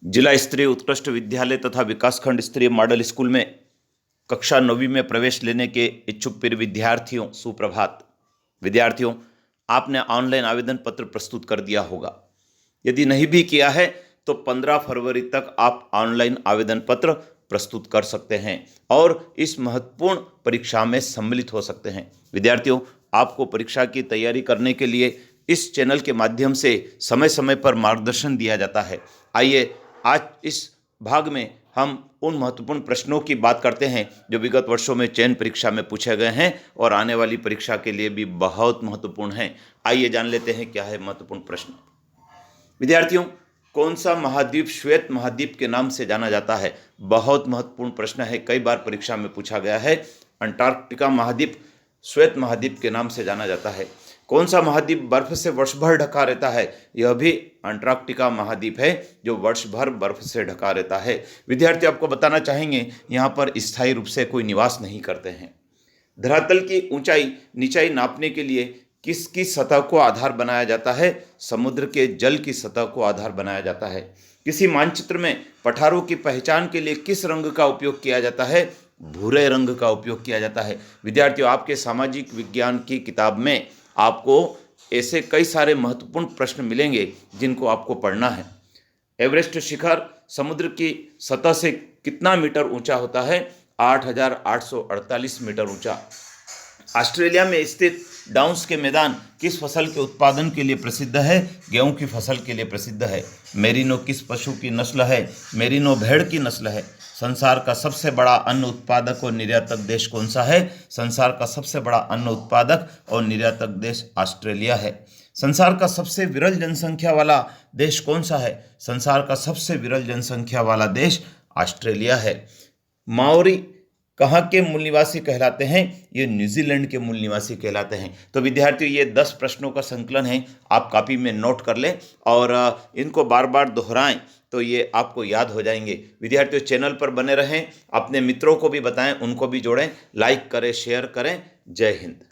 जिला स्तरीय उत्कृष्ट विद्यालय तथा विकासखंड स्तरीय मॉडल स्कूल में कक्षा 9वीं में प्रवेश लेने के इच्छुक प्रिय विद्यार्थियों सुप्रभात। विद्यार्थियों, आपने ऑनलाइन आवेदन पत्र प्रस्तुत कर दिया होगा। यदि नहीं भी किया है तो 15 फरवरी तक आप ऑनलाइन आवेदन पत्र प्रस्तुत कर सकते हैं और इस महत्वपूर्ण परीक्षा में सम्मिलित हो सकते हैं। विद्यार्थियों, आपको परीक्षा की तैयारी करने के लिए इस चैनल के माध्यम से समय समय पर मार्गदर्शन दिया जाता है। आइए आज इस भाग में हम उन महत्वपूर्ण प्रश्नों की बात करते हैं जो विगत वर्षों में चयन परीक्षा में पूछे गए हैं और आने वाली परीक्षा के लिए भी बहुत महत्वपूर्ण हैं। आइए जान लेते हैं क्या है महत्वपूर्ण प्रश्न। विद्यार्थियों, कौन सा महाद्वीप श्वेत महाद्वीप के नाम से जाना जाता है? बहुत महत्वपूर्ण प्रश्न है, कई बार परीक्षा में पूछा गया है। अंटार्कटिका महाद्वीप श्वेत महाद्वीप के नाम से जाना जाता है। कौन सा महाद्वीप बर्फ से वर्ष भर ढका रहता है? यह भी अंटार्कटिका महाद्वीप है जो वर्ष भर बर्फ से ढका रहता है। विद्यार्थी आपको बताना चाहेंगे यहाँ पर स्थायी रूप से कोई निवास नहीं करते हैं। धरातल की ऊंचाई निचाई नापने के लिए किसकी सतह को आधार बनाया जाता है? समुद्र के जल की सतह को आधार बनाया जाता है। किसी मानचित्र में पठारों की पहचान के लिए किस रंग का उपयोग किया जाता है? भूरे रंग का उपयोग किया जाता है। विद्यार्थियों, आपके सामाजिक विज्ञान की किताब में आपको ऐसे कई सारे महत्वपूर्ण प्रश्न मिलेंगे जिनको आपको पढ़ना है। एवरेस्ट शिखर समुद्र की सतह से कितना मीटर ऊंचा होता है? 8,848 मीटर ऊंचा। ऑस्ट्रेलिया में स्थित डाउन्स के मैदान किस फसल के उत्पादन के लिए प्रसिद्ध है? गेहूं की फसल के लिए प्रसिद्ध है। मेरिनो किस पशु की नस्ल है? मेरिनो भेड़ की नस्ल है। संसार का सबसे बड़ा अन्न उत्पादक और निर्यातक देश कौन सा है? संसार का सबसे बड़ा अन्न उत्पादक और निर्यातक देश ऑस्ट्रेलिया है। संसार का सबसे विरल जनसंख्या वाला देश कौन सा है? संसार का सबसे विरल जनसंख्या वाला देश ऑस्ट्रेलिया है। माओरी कहाँ के मूल निवासी कहलाते हैं? ये न्यूजीलैंड के मूल निवासी कहलाते हैं। तो विद्यार्थियों, ये 10 प्रश्नों का संकलन है, आप कॉपी में नोट कर लें और इनको बार बार दोहराएं तो ये आपको याद हो जाएंगे। विद्यार्थियों, चैनल पर बने रहें, अपने मित्रों को भी बताएं, उनको भी जोड़ें, लाइक करें, शेयर करें। जय हिंद।